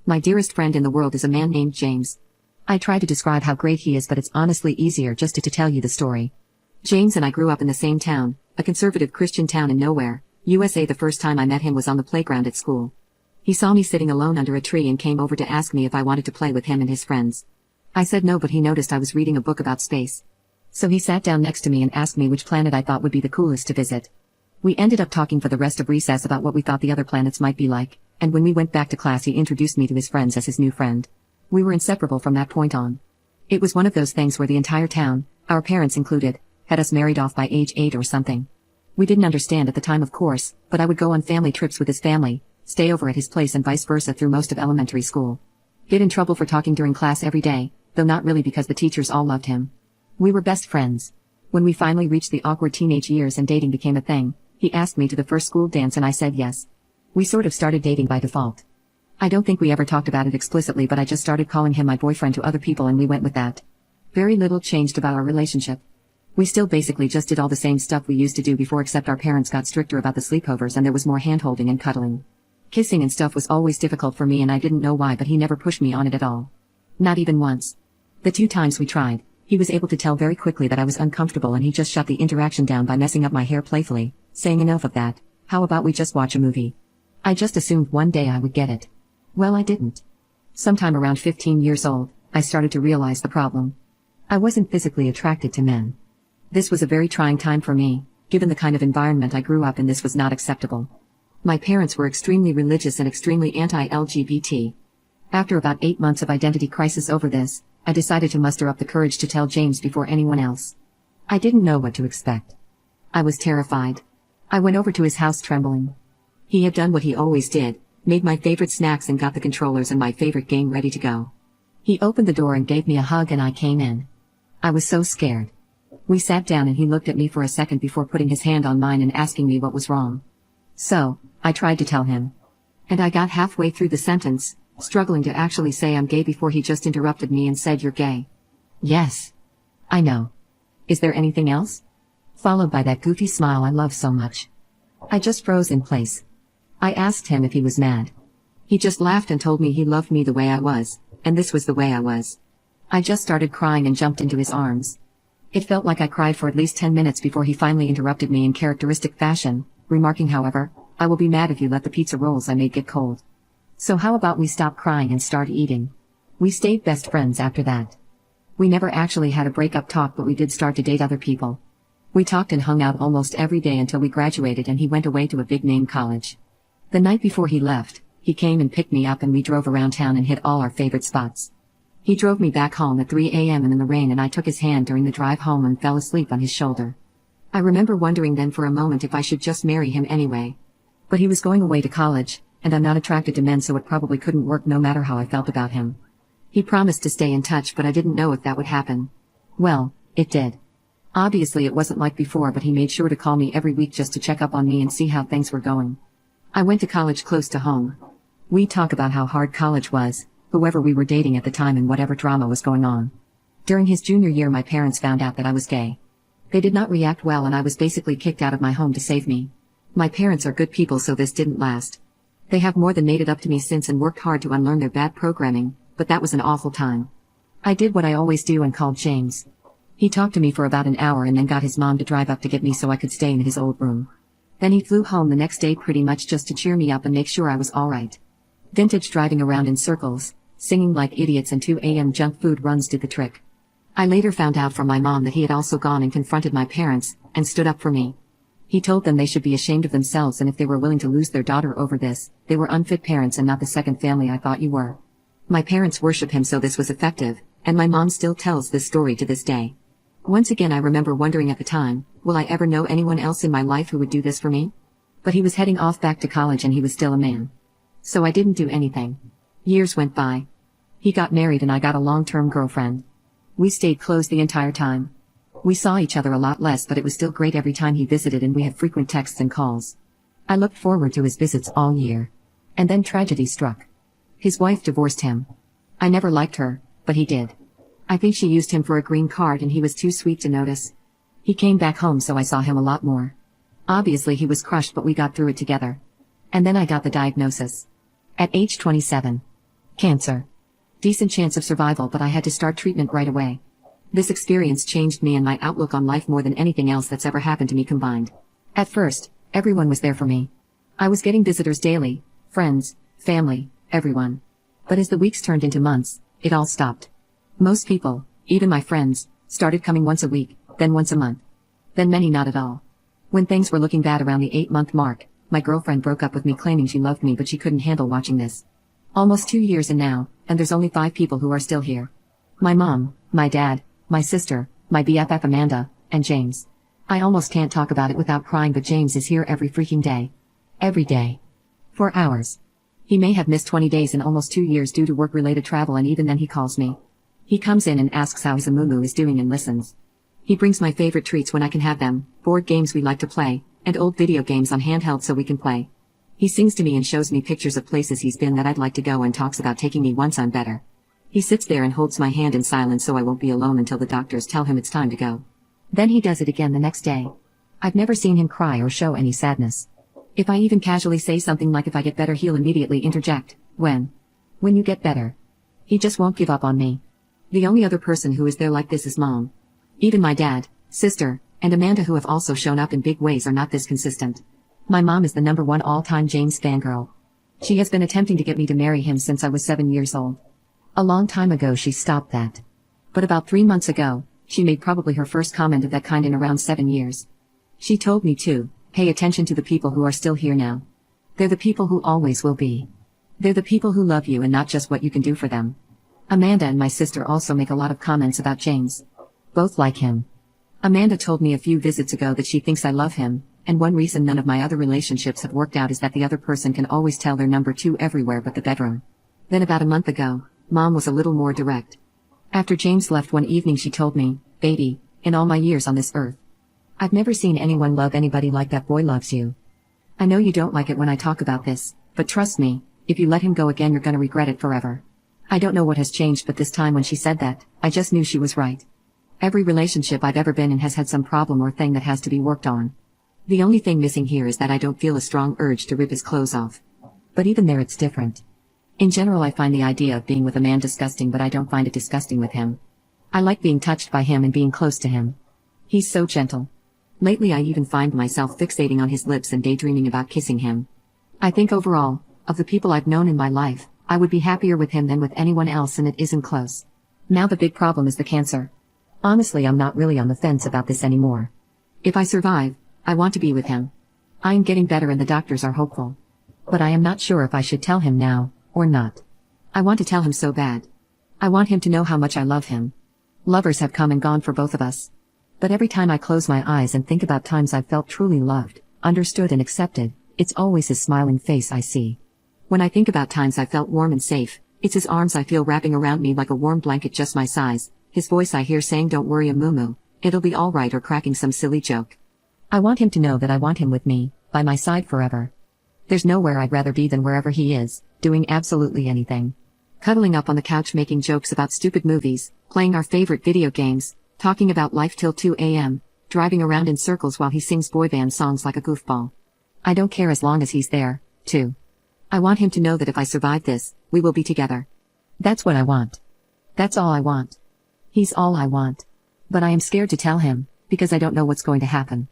My dearest friend in the world is a man named James. I try to describe how great he is, but it's honestly easier just to tell you the story. James and I grew up in the same town, a conservative Christian town in nowhere, USA. The first time I met him was on the playground at school. He saw me sitting alone under a tree and came over to ask me if I wanted to play with him and his friends. I said no, but he noticed I was reading a book about space. So he sat down next to me and asked me which planet I thought would be the coolest to visit. We ended up talking for the rest of recess about what we thought the other planets might be like, and when we went back to class he introduced me to his friends as his new friend. We were inseparable from that point on. It was one of those things where the entire town, our parents included, had us married off by age 8 or something. We didn't understand at the time, of course, but I would go on family trips with his family, stay over at his place and vice versa through most of elementary school. Get in trouble for talking during class every day, though not really because the teachers all loved him. We were best friends. When we finally reached the awkward teenage years and dating became a thing, he asked me to the first school dance and I said yes. We sort of started dating by default. I don't think we ever talked about it explicitly, but I just started calling him my boyfriend to other people and we went with that. Very little changed about our relationship. We still basically just did all the same stuff we used to do before, except our parents got stricter about the sleepovers and there was more hand-holding and cuddling. Kissing and stuff was always difficult for me and I didn't know why, but he never pushed me on it at all. Not even once. The 2 times we tried, he was able to tell very quickly that I was uncomfortable and he just shut the interaction down by messing up my hair playfully, saying enough of that, how about we just watch a movie? I just assumed one day I would get it. Well, I didn't. Sometime around 15 years old, I started to realize the problem. I wasn't physically attracted to men. This was a very trying time for me, given the kind of environment I grew up in. This was not acceptable. My parents were extremely religious and extremely anti-LGBT. After about 8 months of identity crisis over this, I decided to muster up the courage to tell James before anyone else. I didn't know what to expect. I was terrified. I went over to his house trembling. He had done what he always did, made my favorite snacks and got the controllers and my favorite game ready to go. He opened the door and gave me a hug and I came in. I was so scared. We sat down and he looked at me for a second before putting his hand on mine and asking me what was wrong. So, I tried to tell him. And I got halfway through the sentence, struggling to actually say I'm gay before he just interrupted me and said, "You're gay." Yes. I know. Is there anything else? Followed by that goofy smile I love so much. I just froze in place. I asked him if he was mad. He just laughed and told me he loved me the way I was, and this was the way I was. I just started crying and jumped into his arms. It felt like I cried for at least 10 minutes before he finally interrupted me in characteristic fashion, remarking, however, "I will be mad if you let the pizza rolls I made get cold. So how about we stop crying and start eating?" We stayed best friends after that. We never actually had a breakup talk, but we did start to date other people. We talked and hung out almost every day until we graduated and he went away to a big-name college. The night before he left, he came and picked me up and we drove around town and hit all our favorite spots. He drove me back home at 3 a.m. and in the rain, and I took his hand during the drive home and fell asleep on his shoulder. I remember wondering then for a moment if I should just marry him anyway. But he was going away to college, and I'm not attracted to men, so it probably couldn't work no matter how I felt about him. He promised to stay in touch, but I didn't know if that would happen. Well, it did. Obviously it wasn't like before, but he made sure to call me every week just to check up on me and see how things were going. I went to college close to home. We talk about how hard college was, whoever we were dating at the time and whatever drama was going on. During his junior year my parents found out that I was gay. They did not react well and I was basically kicked out of my home to save me. My parents are good people, so this didn't last. They have more than made it up to me since and worked hard to unlearn their bad programming, but that was an awful time. I did what I always do and called James. He talked to me for about an hour and then got his mom to drive up to get me so I could stay in his old room. Then he flew home the next day pretty much just to cheer me up and make sure I was alright. Vintage driving around in circles, singing like idiots, and 2 a.m. junk food runs did the trick. I later found out from my mom that he had also gone and confronted my parents, and stood up for me. He told them they should be ashamed of themselves, and if they were willing to lose their daughter over this, they were unfit parents and not the second family I thought you were. My parents worship him, so this was effective, and my mom still tells this story to this day. Once again I remember wondering at the time, will I ever know anyone else in my life who would do this for me? But he was heading off back to college and he was still a man. So I didn't do anything. Years went by. He got married and I got a long-term girlfriend. We stayed close the entire time. We saw each other a lot less, but it was still great every time he visited and we had frequent texts and calls. I looked forward to his visits all year. And then tragedy struck. His wife divorced him. I never liked her, but he did. I think she used him for a green card and he was too sweet to notice. He came back home, so I saw him a lot more. Obviously he was crushed, but we got through it together. And then I got the diagnosis. At age 27. Cancer. Decent chance of survival, but I had to start treatment right away. This experience changed me and my outlook on life more than anything else that's ever happened to me combined. At first, everyone was there for me. I was getting visitors daily, friends, family, everyone. But as the weeks turned into months, it all stopped. Most people, even my friends, started coming once a week, then once a month. Then many not at all. When things were looking bad around the 8-month mark, my girlfriend broke up with me claiming she loved me, but she couldn't handle watching this. Almost 2 years in now, and there's only 5 people who are still here. My mom, my dad, my sister, my BFF Amanda, and James. I almost can't talk about it without crying, but James is here every freaking day. Every day. For hours. He may have missed 20 days in almost 2 years due to work-related travel, and even then he calls me. He comes in and asks how his Amumu is doing and listens. He brings my favorite treats when I can have them, board games we like to play, and old video games on handheld so we can play. He sings to me and shows me pictures of places he's been that I'd like to go and talks about taking me once I'm better. He sits there and holds my hand in silence so I won't be alone until the doctors tell him it's time to go. Then he does it again the next day. I've never seen him cry or show any sadness. If I even casually say something like if I get better he'll immediately interject, when you get better. He just won't give up on me. The only other person who is there like this is Mom. Even my dad, sister, and Amanda, who have also shown up in big ways, are not this consistent. My mom is the #1 all-time James fangirl. She has been attempting to get me to marry him since I was 7 years old. A long time ago she stopped that. But about 3 months ago, she made probably her first comment of that kind in around 7 years. She told me to pay attention to the people who are still here now. They're the people who always will be. They're the people who love you and not just what you can do for them. Amanda and my sister also make a lot of comments about James. Both like him. Amanda told me a few visits ago that she thinks I love him, and one reason none of my other relationships have worked out is that the other person can always tell they're #2 everywhere but the bedroom. Then about a month ago, Mom was a little more direct. After James left one evening she told me, "Baby, in all my years on this earth, I've never seen anyone love anybody like that boy loves you. I know you don't like it when I talk about this, but trust me, if you let him go again you're gonna regret it forever." I don't know what has changed, but this time when she said that, I just knew she was right. Every relationship I've ever been in has had some problem or thing that has to be worked on. The only thing missing here is that I don't feel a strong urge to rip his clothes off. But even there it's different. In general I find the idea of being with a man disgusting, but I don't find it disgusting with him. I like being touched by him and being close to him. He's so gentle. Lately I even find myself fixating on his lips and daydreaming about kissing him. I think overall, of the people I've known in my life, I would be happier with him than with anyone else, and it isn't close. Now the big problem is the cancer. Honestly, I'm not really on the fence about this anymore. If I survive, I want to be with him. I am getting better and the doctors are hopeful. But I am not sure if I should tell him now, or not. I want to tell him so bad. I want him to know how much I love him. Lovers have come and gone for both of us. But every time I close my eyes and think about times I've felt truly loved, understood and accepted, it's always his smiling face I see. When I think about times I felt warm and safe, it's his arms I feel wrapping around me like a warm blanket just my size, his voice I hear saying "Don't worry Amumu, it'll be alright," or cracking some silly joke. I want him to know that I want him with me, by my side forever. There's nowhere I'd rather be than wherever he is, doing absolutely anything. Cuddling up on the couch making jokes about stupid movies, playing our favorite video games, talking about life till 2 a.m., driving around in circles while he sings boy band songs like a goofball. I don't care as long as he's there, too. I want him to know that if I survive this, we will be together. That's what I want. That's all I want. He's all I want. But I am scared to tell him, because I don't know what's going to happen.